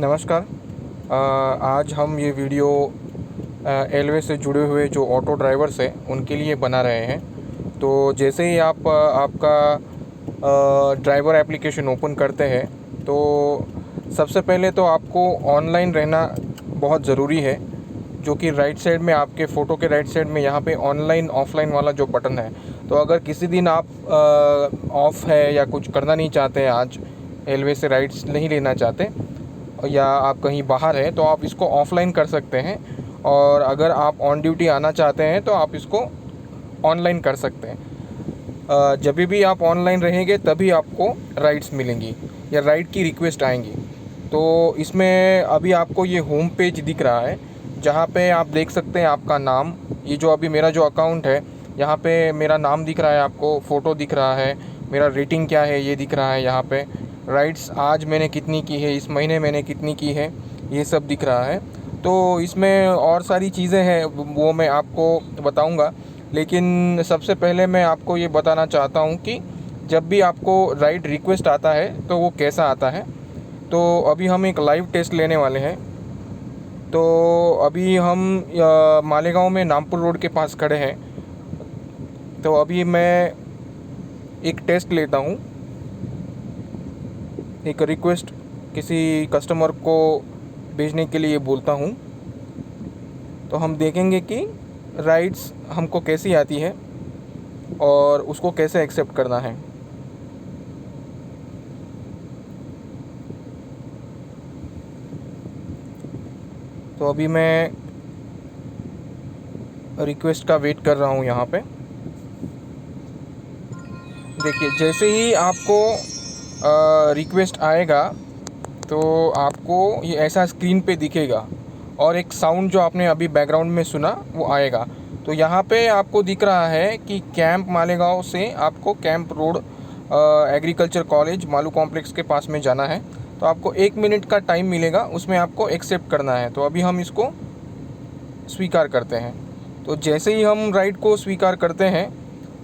नमस्कार। आज हम ये वीडियो रेलवे से जुड़े हुए जो ऑटो ड्राइवर्स हैं उनके लिए बना रहे हैं। तो जैसे ही आप आपका ड्राइवर एप्लीकेशन ओपन करते हैं तो सबसे पहले तो आपको ऑनलाइन रहना बहुत ज़रूरी है, जो कि राइट साइड में आपके फ़ोटो के राइट साइड में यहाँ पे ऑनलाइन ऑफलाइन वाला जो बटन है। तो अगर किसी दिन आप ऑफ है या कुछ करना नहीं चाहते हैं, आज रेलवे से राइड्स नहीं लेना चाहते या आप कहीं बाहर हैं, तो आप इसको ऑफ़लाइन कर सकते हैं। और अगर आप ऑन ड्यूटी आना चाहते हैं तो आप इसको ऑनलाइन कर सकते हैं। जब भी आप ऑनलाइन रहेंगे तभी आपको राइड्स मिलेंगी या राइड की रिक्वेस्ट आएंगी। तो इसमें अभी आपको ये होम पेज दिख रहा है, जहाँ पे आप देख सकते हैं आपका नाम। ये जो अभी मेरा जो अकाउंट है, यहाँ पे मेरा नाम दिख रहा है, आपको फ़ोटो दिख रहा है, मेरा रेटिंग क्या है ये दिख रहा है। यहाँ पे राइड्स आज मैंने कितनी की है, इस महीने मैंने कितनी की है, ये सब दिख रहा है। तो इसमें और सारी चीज़ें हैं, वो मैं आपको बताऊंगा। लेकिन सबसे पहले मैं आपको ये बताना चाहता हूँ कि जब भी आपको राइड रिक्वेस्ट आता है तो वो कैसा आता है। तो अभी हम एक लाइव टेस्ट लेने वाले हैं। तो अभी हम मालेगांव में नामपुर रोड के पास खड़े हैं। तो अभी मैं एक टेस्ट लेता हूँ, एक रिक्वेस्ट किसी कस्टमर को भेजने के लिए बोलता हूँ। तो हम देखेंगे कि राइड्स हमको कैसी आती है और उसको कैसे एक्सेप्ट करना है। तो अभी मैं रिक्वेस्ट का वेट कर रहा हूँ यहाँ पे। देखिए, जैसे ही आपको रिक्वेस्ट आएगा तो आपको ये ऐसा स्क्रीन पे दिखेगा और एक साउंड जो आपने अभी बैकग्राउंड में सुना वो आएगा। तो यहाँ पे आपको दिख रहा है कि कैंप मालेगांव से आपको camp road agriculture college Malu complex के पास में जाना है। तो आपको 1 मिनट का टाइम मिलेगा, उसमें आपको एक्सेप्ट करना है। तो अभी हम इसको स्वीकार करते हैं। तो जैसे ही हम राइड को स्वीकार करते हैं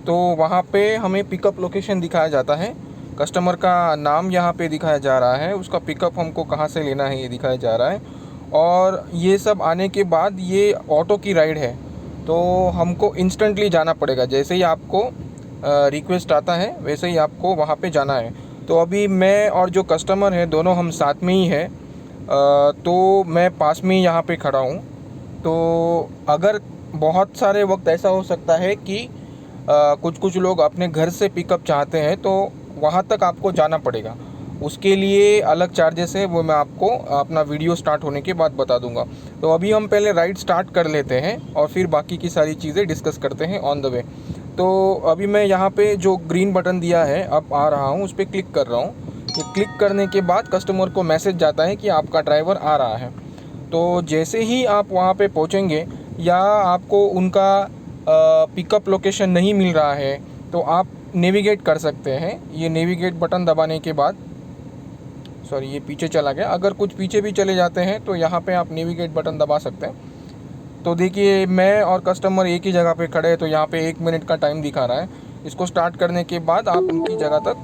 तो वहाँ पे हमें पिकअप लोकेशन दिखाया जाता है, कस्टमर का नाम यहाँ पे दिखाया जा रहा है, उसका पिकअप हमको कहाँ से लेना है ये दिखाया जा रहा है। और ये सब आने के बाद ये ऑटो की राइड है, तो हमको इंस्टेंटली जाना पड़ेगा। जैसे ही आपको रिक्वेस्ट आता है वैसे ही आपको वहाँ पे जाना है। तो अभी मैं और जो कस्टमर है दोनों हम साथ में ही है। तो मैं पास में ही यहाँ पे खड़ा हूँ। तो अगर बहुत सारे वक्त ऐसा हो सकता है कि कुछ लोग अपने घर से पिकअप चाहते हैं, तो वहाँ तक आपको जाना पड़ेगा। उसके लिए अलग चार्जेस है, वो मैं आपको अपना वीडियो स्टार्ट होने के बाद बता दूंगा। तो अभी हम पहले राइड स्टार्ट कर लेते हैं और फिर बाकी की सारी चीज़ें डिस्कस करते हैं ऑन द वे। तो अभी मैं यहाँ पे जो ग्रीन बटन दिया है अब आ रहा हूँ, उस पर क्लिक कर रहा हूँ। ये क्लिक करने के बाद कस्टमर को मैसेज जाता है कि आपका ड्राइवर आ रहा है। तो जैसे ही आप वहाँ पे पहुँचेंगे या आपको उनका पिकअप लोकेशन नहीं मिल रहा है तो आप नेविगेट कर सकते हैं। ये नेविगेट बटन दबाने के बाद, सॉरी ये पीछे चला गया, अगर कुछ पीछे भी चले जाते हैं तो यहाँ पे आप नेविगेट बटन दबा सकते हैं। तो देखिए, मैं और कस्टमर एक ही जगह पे खड़े हैं, तो यहाँ पे 1 मिनट का टाइम दिखा रहा है। इसको स्टार्ट करने के बाद आप उनकी जगह तक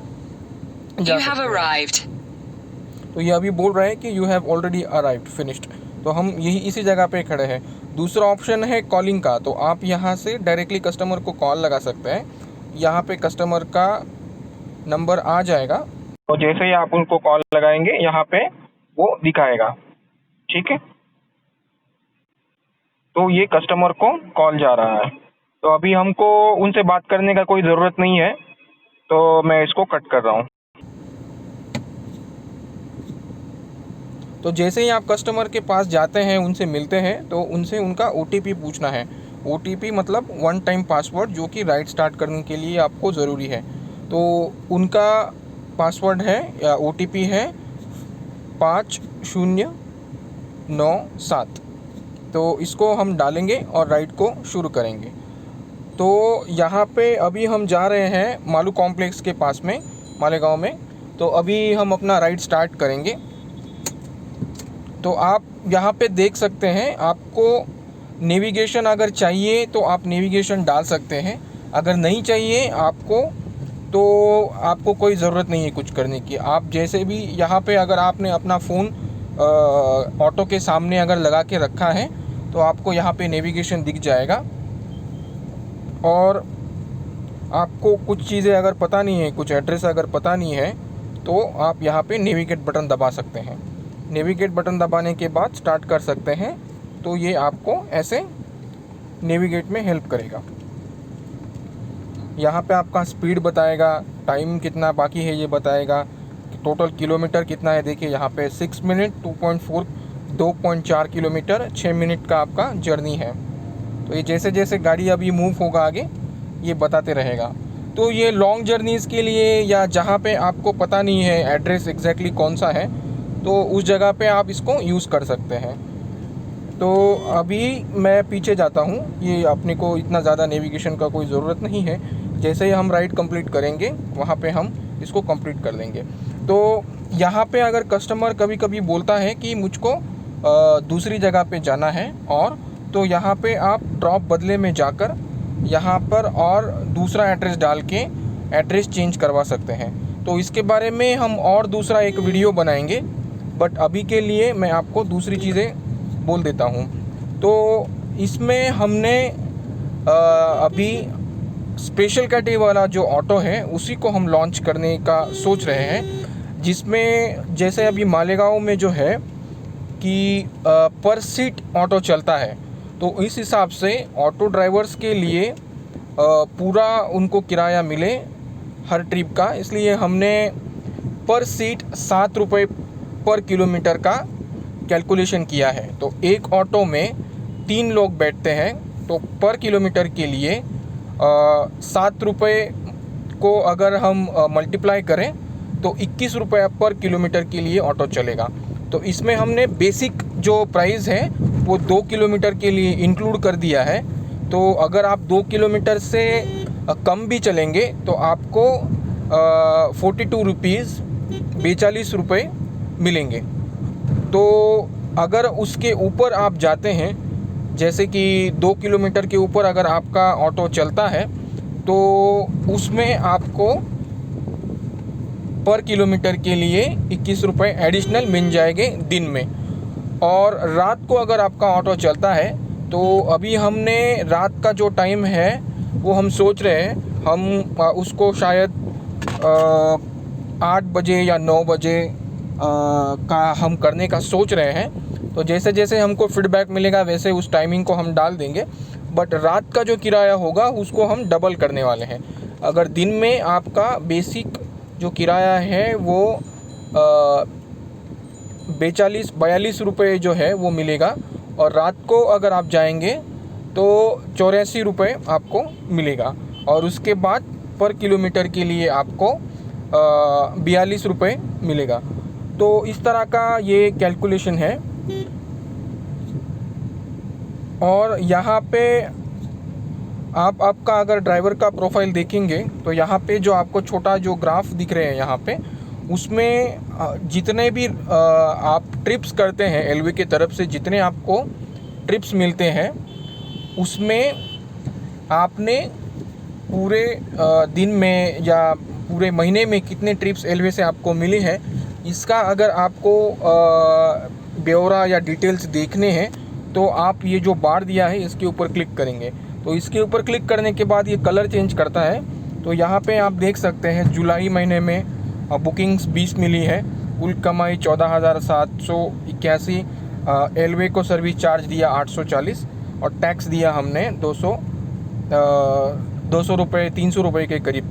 जा सकते हैं। तो ये अभी बोल रहा है कि you have already arrived finished. तो हम यही इसी जगह पे खड़े हैं। दूसरा ऑप्शन है कॉलिंग का, तो आप यहाँ से डायरेक्टली कस्टमर को कॉल लगा सकते हैं। यहाँ पे कस्टमर का नंबर आ जाएगा, तो जैसे ही आप उनको कॉल लगाएंगे यहाँ पे वो दिखाएगा। ठीक है, तो ये कस्टमर को कॉल जा रहा है। तो अभी हमको उनसे बात करने का कोई ज़रूरत नहीं है, तो मैं इसको कट कर रहा हूँ। तो जैसे ही आप कस्टमर के पास जाते हैं, उनसे मिलते हैं, तो उनसे उनका OTP पूछना है। OTP मतलब 1 टाइम पासवर्ड, जो कि राइड स्टार्ट करने के लिए आपको ज़रूरी है। तो उनका पासवर्ड है या OTP है 5097। तो इसको हम डालेंगे और राइड को शुरू करेंगे। तो यहाँ पे अभी हम जा रहे हैं मालू कॉम्प्लेक्स के पास में, मालेगांव में। तो अभी हम अपना राइड स्टार्ट करेंगे। तो आप यहाँ पे देख सकते हैं, आपको नेविगेशन अगर चाहिए तो आप नेविगेशन डाल सकते हैं, अगर नहीं चाहिए आपको तो आपको कोई ज़रूरत नहीं है कुछ करने की। आप जैसे भी यहाँ पे अगर आपने अपना फ़ोन ऑटो के सामने अगर लगा के रखा है तो आपको यहाँ पे नेविगेशन दिख जाएगा। और आपको कुछ चीज़ें अगर पता नहीं है, कुछ एड्रेस अगर पता नहीं है, तो आप यहाँ पे नेविगेट बटन दबा सकते हैं। नेविगेट बटन दबाने के बाद स्टार्ट कर सकते हैं, तो ये आपको ऐसे नेविगेट में हेल्प करेगा। यहाँ पे आपका स्पीड बताएगा, टाइम कितना बाकी है ये बताएगा, टोटल किलोमीटर कितना है। देखिए यहाँ पे 6 मिनट 2.4 2.4 किलोमीटर 6 मिनट का आपका जर्नी है। तो ये जैसे जैसे गाड़ी अभी मूव होगा आगे ये बताते रहेगा। तो ये लॉन्ग जर्नीज़ के लिए या जहाँ पे आपको पता नहीं है एड्रेस एग्जैक्टली कौन सा है, तो उस जगह पे आप इसको यूज़ कर सकते हैं। तो अभी मैं पीछे जाता हूँ, ये अपने को इतना ज़्यादा नेविगेशन का कोई ज़रूरत नहीं है। जैसे ही हम राइड कंप्लीट करेंगे वहाँ पे हम इसको कंप्लीट कर लेंगे। तो यहाँ पे अगर कस्टमर कभी कभी बोलता है कि मुझको दूसरी जगह पे जाना है, और तो यहाँ पे आप ड्रॉप बदले में जाकर यहाँ पर और दूसरा एड्रेस डाल के एड्रेस चेंज करवा सकते हैं। तो इसके बारे में हम और दूसरा एक वीडियो बनाएंगे, बट अभी के लिए मैं आपको दूसरी चीज़ें बोल देता हूँ। तो इसमें हमने अभी स्पेशल कैटेगरी वाला जो ऑटो है उसी को हम लॉन्च करने का सोच रहे हैं, जिसमें जैसे अभी मालेगांव में जो है कि पर सीट ऑटो चलता है, तो इस हिसाब से ऑटो ड्राइवर्स के लिए पूरा उनको किराया मिले हर ट्रिप का, इसलिए हमने पर सीट 7 रुपये पर किलोमीटर का कैलकुलेशन किया है। तो एक ऑटो में 3 लोग बैठते हैं, तो पर किलोमीटर के लिए 7 रुपये को अगर हम मल्टीप्लाई करें तो 21 रुपये पर किलोमीटर के लिए ऑटो चलेगा। तो इसमें हमने बेसिक जो प्राइस है वो 2 किलोमीटर के लिए इंक्लूड कर दिया है। तो अगर आप 2 किलोमीटर से कम भी चलेंगे तो आपको 42 रुपीज़ 42 रुपये मिलेंगे। तो अगर उसके ऊपर आप जाते हैं, जैसे कि 2 किलोमीटर के ऊपर अगर आपका ऑटो चलता है, तो उसमें आपको पर किलोमीटर के लिए 21 रुपये एडिशनल मिल जाएंगे दिन में। और रात को अगर आपका ऑटो चलता है, तो अभी हमने रात का जो टाइम है वो हम सोच रहे हैं हम उसको शायद 8 बजे या 9 बजे का हम करने का सोच रहे हैं। तो जैसे जैसे हमको फीडबैक मिलेगा वैसे उस टाइमिंग को हम डाल देंगे, बट रात का जो किराया होगा उसको हम डबल करने वाले हैं। अगर दिन में आपका बेसिक जो किराया है वो 42 रुपये जो है वो मिलेगा, और रात को अगर आप जाएंगे तो 84 रुपये आपको मिलेगा, और उसके बाद पर किलोमीटर के लिए आपको 42 रुपये मिलेगा। तो इस तरह का ये कैलकुलेशन है। और यहाँ पे आपका अगर ड्राइवर का प्रोफाइल देखेंगे तो यहाँ पे जो आपको छोटा जो ग्राफ दिख रहे हैं यहाँ पे, उसमें जितने भी आप ट्रिप्स करते हैं एलवी की तरफ से, जितने आपको ट्रिप्स मिलते हैं उसमें आपने पूरे दिन में या पूरे महीने में कितने ट्रिप्स एलवी से आपको मिले हैं, इसका अगर आपको ब्यौरा या डिटेल्स देखने हैं तो आप ये जो बार दिया है इसके ऊपर क्लिक करेंगे। तो इसके ऊपर क्लिक करने के बाद ये कलर चेंज करता है। तो यहाँ पे आप देख सकते हैं जुलाई महीने में बुकिंग्स 20 मिली है, कुल कमाई 14,781, एलवे को सर्विस चार्ज दिया 840, और टैक्स दिया हमने 200 रुपये 300 रुपये के करीब।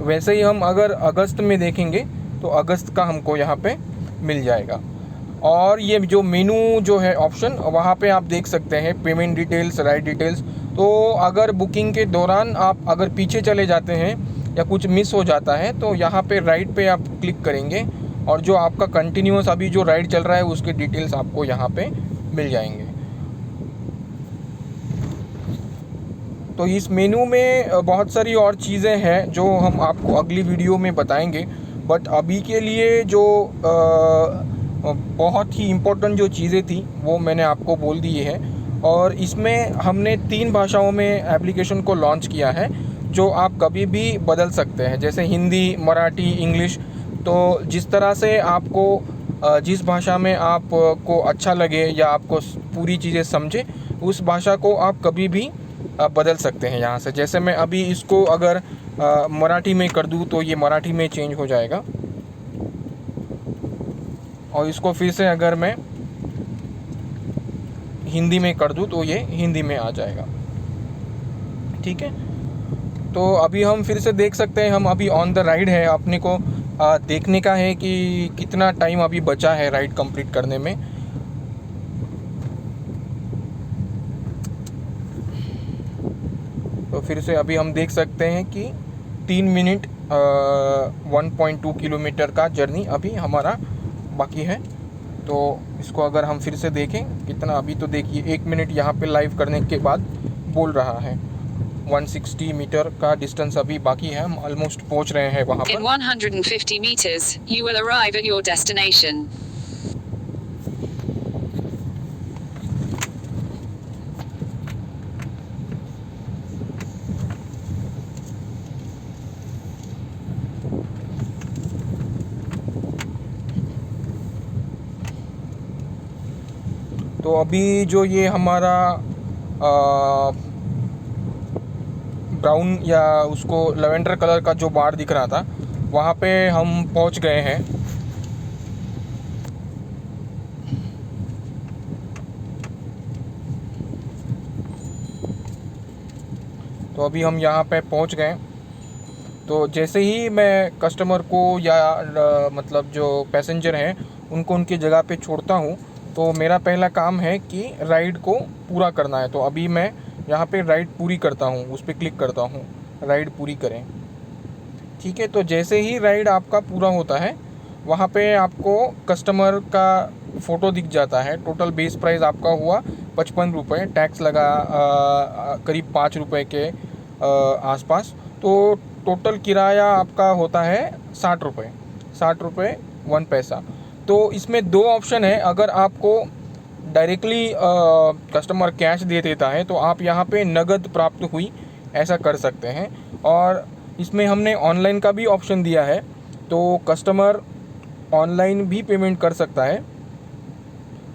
वैसे ही हम अगर अगस्त में देखेंगे तो अगस्त का हमको यहाँ पे मिल जाएगा। और ये जो मेनू जो है ऑप्शन, वहाँ पे आप देख सकते हैं पेमेंट डिटेल्स, राइड डिटेल्स। तो अगर बुकिंग के दौरान आप अगर पीछे चले जाते हैं या कुछ मिस हो जाता है तो यहाँ पे राइड पे आप क्लिक करेंगे, और जो आपका कंटिन्यूस अभी जो राइड चल रहा है उसके डिटेल्स आपको यहाँ पे मिल जाएंगे। तो इस मेनू में बहुत सारी और चीज़ें हैं जो हम आपको अगली वीडियो में बताएंगे, बट अभी के लिए जो बहुत ही इम्पोर्टेंट जो चीज़ें थी वो मैंने आपको बोल दी है। और इसमें हमने 3 भाषाओं में एप्लीकेशन को लॉन्च किया है, जो आप कभी भी बदल सकते हैं, जैसे हिंदी, मराठी, इंग्लिश। तो जिस तरह से आपको जिस भाषा में आपको अच्छा लगे या आपको पूरी चीज़ें समझे, उस भाषा को आप कभी भी बदल सकते हैं यहाँ से। जैसे मैं अभी इसको अगर मराठी में कर दूँ तो ये मराठी में चेंज हो जाएगा, और इसको फिर से अगर मैं हिंदी में कर दूँ तो ये हिंदी में आ जाएगा। ठीक है, तो अभी हम फिर से देख सकते हैं, हम अभी ऑन द राइड है। अपने को देखने का है कि कितना टाइम अभी बचा है राइड कंप्लीट करने में। तो फिर से अभी हम देख सकते हैं कि 3 मिनट 1.2 किलोमीटर का जर्नी अभी हमारा बाकी है। तो इसको अगर हम फिर से देखें कितना, अभी तो देखिए 1 मिनट यहाँ पे लाइव करने के बाद बोल रहा है 160 मीटर का डिस्टेंस अभी बाकी है, हम ऑलमोस्ट पहुँच रहे हैं वहाँ पर। In 150 meters, you will arrive at your destination. तो अभी जो ये हमारा ब्राउन या उसको लेवेंडर कलर का जो बार दिख रहा था, वहाँ पे हम पहुँच गए हैं। तो अभी हम यहाँ पे पहुँच गए। तो जैसे ही मैं कस्टमर को या मतलब जो पैसेंजर हैं उनको उनकी जगह पे छोड़ता हूँ, तो मेरा पहला काम है कि राइड को पूरा करना है। तो अभी मैं यहाँ पे राइड पूरी करता हूँ, उस पर क्लिक करता हूँ, राइड पूरी करें। ठीक है, तो जैसे ही राइड आपका पूरा होता है, वहाँ पे आपको कस्टमर का फ़ोटो दिख जाता है। टोटल बेस प्राइस आपका हुआ 55 रुपये, टैक्स लगा करीब 5 रुपये के आसपास। तो टोटल किराया आपका होता है 60 रुपये, 60 रुपये 1 पैसा। तो इसमें 2 ऑप्शन है। अगर आपको डायरेक्टली कस्टमर कैश दे देता है तो आप यहाँ पे नगद प्राप्त हुई ऐसा कर सकते हैं, और इसमें हमने ऑनलाइन का भी ऑप्शन दिया है, तो कस्टमर ऑनलाइन भी पेमेंट कर सकता है।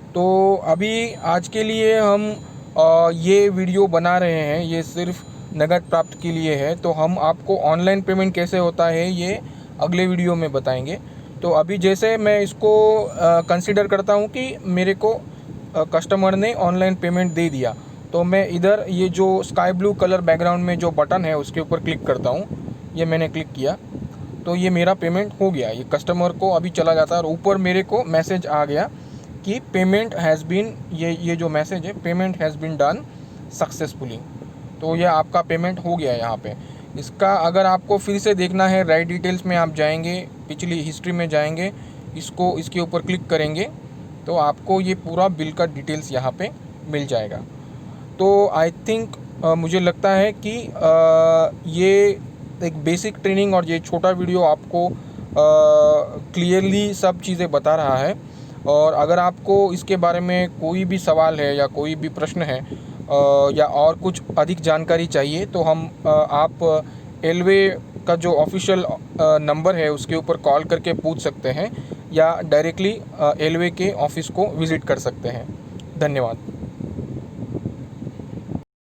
तो अभी आज के लिए हम ये वीडियो बना रहे हैं, ये सिर्फ नगद प्राप्त के लिए है। तो हम आपको ऑनलाइन पेमेंट कैसे होता है ये अगले वीडियो में बताएंगे। तो अभी जैसे मैं इसको कंसीडर करता हूँ कि मेरे को कस्टमर ने ऑनलाइन पेमेंट दे दिया, तो मैं इधर ये जो स्काई ब्लू कलर बैकग्राउंड में जो बटन है उसके ऊपर क्लिक करता हूँ। ये मैंने क्लिक किया तो ये मेरा पेमेंट हो गया, ये कस्टमर को अभी चला जाता है, और ऊपर मेरे को मैसेज आ गया कि पेमेंट हैज़ बीन, ये जो मैसेज है, payment has been done successfully. तो ये आपका पेमेंट हो गया है यहाँ पे। इसका अगर आपको फिर से देखना है, राइड डिटेल्स में आप जाएंगे, पिछली हिस्ट्री में जाएंगे, इसके ऊपर क्लिक करेंगे तो आपको ये पूरा बिल का डिटेल्स यहाँ पे मिल जाएगा। तो आई थिंक मुझे लगता है कि ये एक बेसिक ट्रेनिंग और ये छोटा वीडियो आपको क्लियरली सब चीज़ें बता रहा है। और अगर आपको इसके बारे में कोई भी सवाल है या कोई भी प्रश्न है या और कुछ अधिक जानकारी चाहिए, तो आप एलवे का जो ऑफिशियल नंबर है उसके ऊपर कॉल करके पूछ सकते हैं, या डायरेक्टली एलवे के ऑफिस को विज़िट कर सकते हैं। धन्यवाद।